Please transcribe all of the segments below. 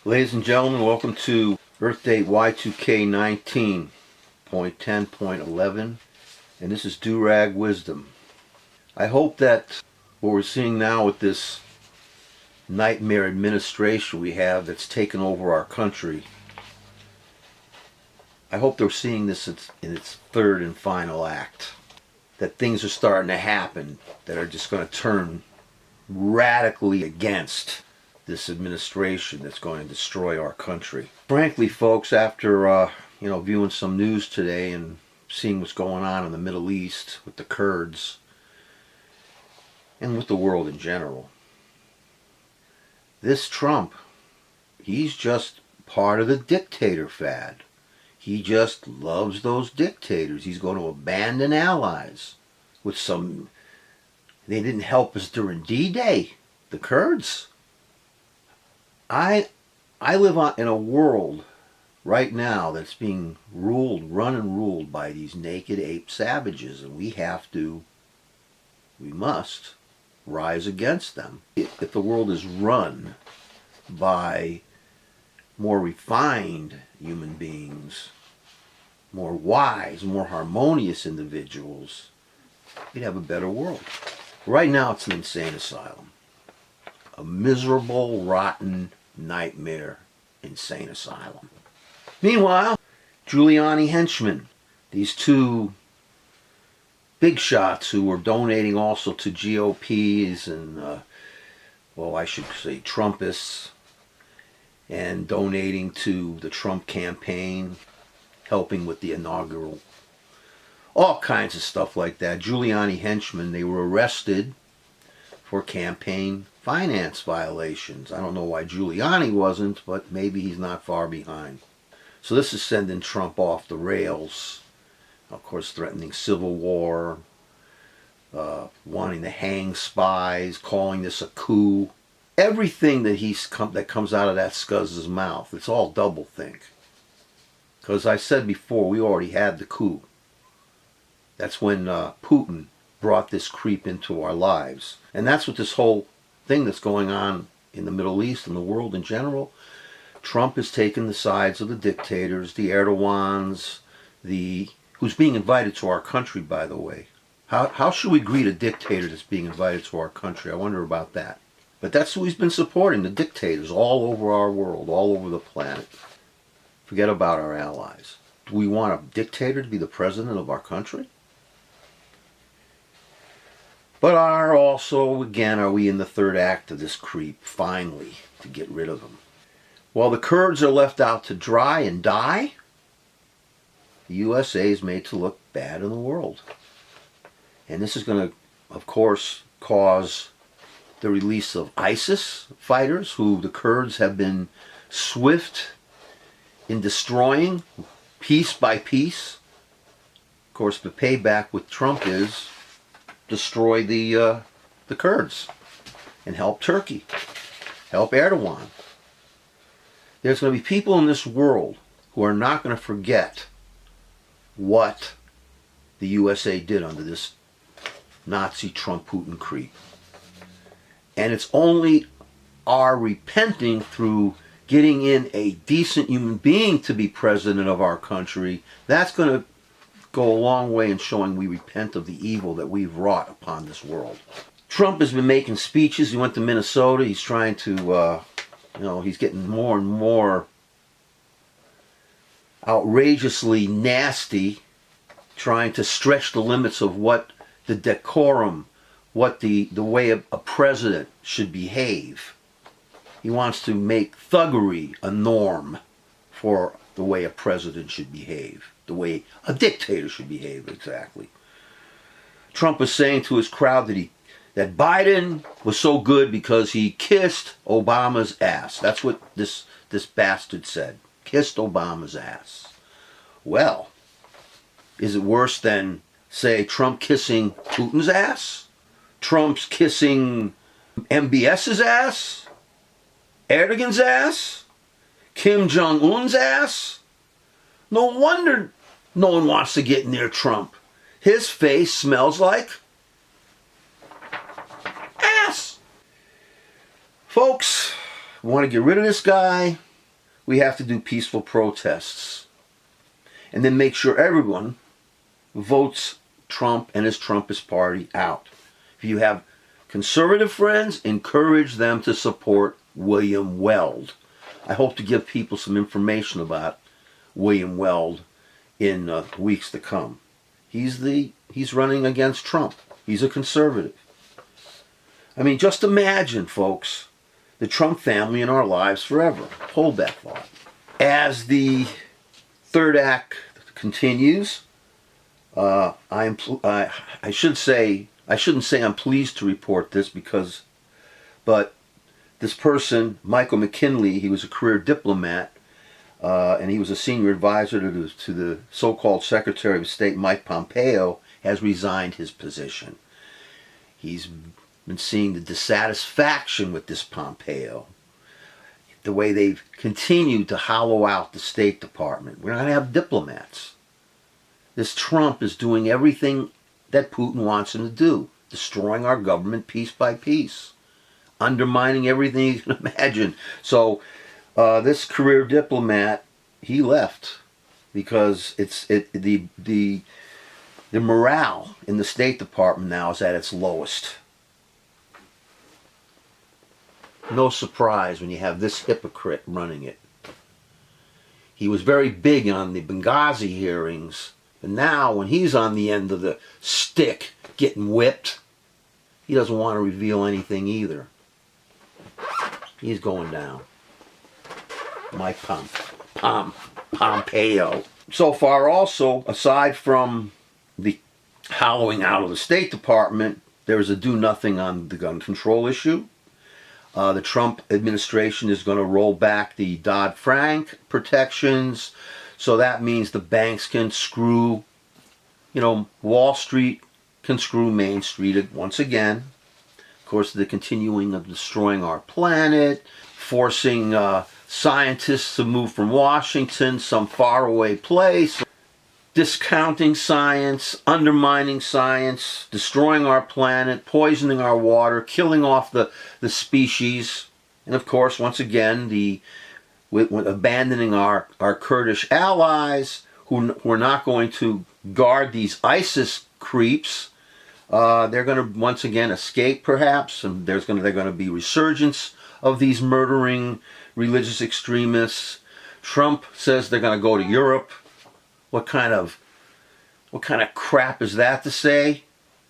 Ladies and gentlemen, welcome to Earth Date Y2K 19.10.11, and this is Durag Wisdom. I hope that what we're seeing now with this nightmare administration we have that's taken over our country, I hope they're seeing this in its third and final act. That things are starting to happen that are just going to turn radically against this administration that's going to destroy our country. Frankly, folks, after viewing some news today and seeing what's going on in the Middle East with the Kurds and with the world in general, this Trump, he's just part of the dictator fad. He just loves those dictators. He's going to abandon allies with some. They didn't help us during D-Day, the Kurds. I live in a world right now that's being run and ruled by these naked ape savages, and we must rise against them. If the world is run by more refined human beings, more wise, more harmonious individuals, we'd have a better world. Right now it's an insane asylum. A miserable, rotten, nightmare insane asylum. Meanwhile, Giuliani henchmen, these two big shots who were donating also to GOPs and, I should say Trumpists, and donating to the Trump campaign, helping with the inaugural, all kinds of stuff like that. Giuliani henchmen, they were arrested for campaign finance violations. I don't know why Giuliani wasn't, but maybe he's not far behind. So this is sending Trump off the rails. Of course, threatening civil war, wanting to hang spies, calling this a coup. Everything that comes out of that scuzz's mouth, it's all doublethink. Because I said before, we already had the coup. That's when Putin brought this creep into our lives. And that's what this whole thing that's going on in the Middle East and the world in general. Trump has taken the sides of the dictators, the Erdogans, who's being invited to our country, by the way. How should we greet a dictator that's being invited to our country? I wonder about that. But that's who he's been supporting, the dictators all over our world, all over the planet. Forget about our allies. Do we want a dictator to be the president of our country? But are we in the third act of this creep, finally, to get rid of them? While the Kurds are left out to dry and die, the USA is made to look bad in the world. And this is going to, of course, cause the release of ISIS fighters, who the Kurds have been swift in destroying piece by piece. Of course, the payback with Trump is destroy the Kurds and help Turkey, help Erdogan. There's going to be people in this world who are not going to forget what the USA did under this Nazi Trump-Putin creep. And it's only our repenting through getting in a decent human being to be president of our country, that's going to go a long way in showing we repent of the evil that we've wrought upon this world. Trump has been making speeches. He went to Minnesota. He's trying to, he's getting more and more outrageously nasty, trying to stretch the limits of what the decorum, what the way a president should behave. He wants to make thuggery a norm for the way a president should behave, the way a dictator should behave, exactly. Trump was saying to his crowd that Biden was so good because he kissed Obama's ass. That's what this bastard said. Kissed Obama's ass. Well, is it worse than, say, Trump kissing Putin's ass? Trump's kissing MBS's ass? Erdogan's ass? Kim Jong-un's ass? No wonder no one wants to get near Trump. His face smells like ass. Folks, want to get rid of this guy? we have to do peaceful protests. And then make sure everyone votes Trump and his Trumpist party out. If you have conservative friends, encourage them to support William Weld. I hope to give people some information about William Weld in weeks to come. He's running against Trump. He's a conservative. I mean, just imagine, folks, the Trump family in our lives forever. Hold that thought. As the third act continues, I shouldn't say I'm pleased to report this but this person, Michael McKinley, he was a career diplomat, and he was a senior advisor to the so-called Secretary of State Mike Pompeo, has resigned his position. He's been seeing the dissatisfaction with this Pompeo, the way they've continued to hollow out the State Department. We're not going to have diplomats. This Trump is doing everything that Putin wants him to do, destroying our government piece by piece, undermining everything you can imagine. So this career diplomat, he left because the morale in the State Department now is at its lowest. No surprise when you have this hypocrite running it. He was very big on the Benghazi hearings, and now when he's on the end of the stick getting whipped, he doesn't want to reveal anything either. He's going down. Mike Pompeo. So far also, aside from the hollowing out of the State Department, there's a do-nothing on the gun control issue. The Trump administration is going to roll back the Dodd-Frank protections. So that means the banks can screw, Wall Street can screw Main Street once again. Of course, the continuing of destroying our planet, forcing scientists to move from Washington, some faraway place, discounting science, undermining science, destroying our planet, poisoning our water, killing off the species, and of course, once again, abandoning our Kurdish allies who are not going to guard these ISIS creeps. They're going to once again escape, perhaps, and they're going to be resurgence of these murdering religious extremists. Trump says they're going to go to Europe. What kind of crap is that to say?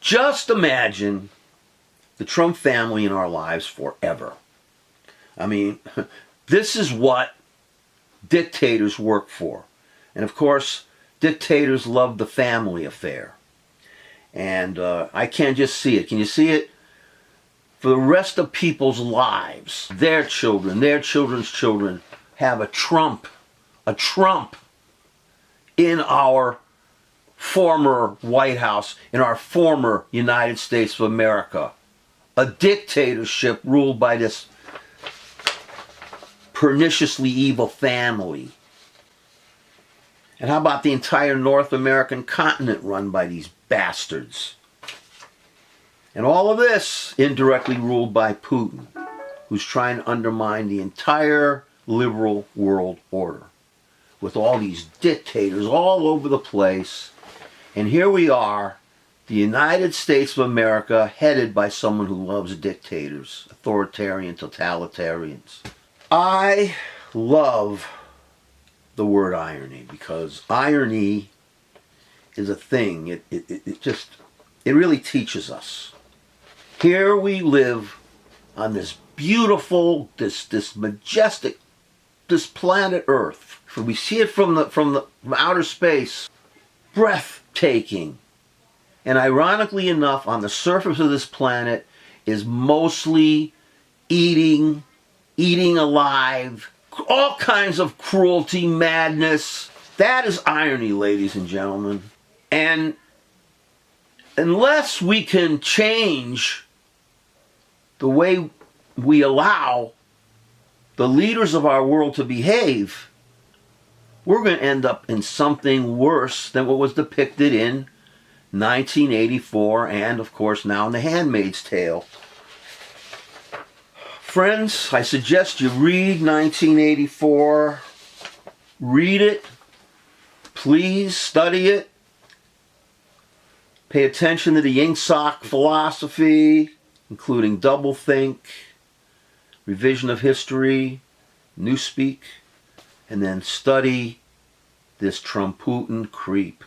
Just imagine the Trump family in our lives forever. I mean, this is what dictators work for. And of course, dictators love the family affair. And I can't just see it. Can you see it? For the rest of people's lives, their children, their children's children have a Trump in our former White House, in our former United States of America. A dictatorship ruled by this perniciously evil family. And how about the entire North American continent run by these bastards? And all of this indirectly ruled by Putin, who's trying to undermine the entire liberal world order, with all these dictators all over the place. And here we are, the United States of America, headed by someone who loves dictators, authoritarian totalitarians. I love the word irony, because irony is a thing. It really teaches us. Here we live on this beautiful, this majestic, this planet Earth. If we see it from outer space, breathtaking. And ironically enough, on the surface of this planet is mostly eating alive, all kinds of cruelty, madness. That is irony, ladies and gentlemen. And unless we can change the way we allow the leaders of our world to behave, we're going to end up in something worse than what was depicted in 1984 and, of course, now in The Handmaid's Tale. Friends, I suggest you read 1984. Read it. Please study it. Pay attention to the Ingsoc philosophy, including doublethink, revision of history, newspeak, and then study this Trumputin creep.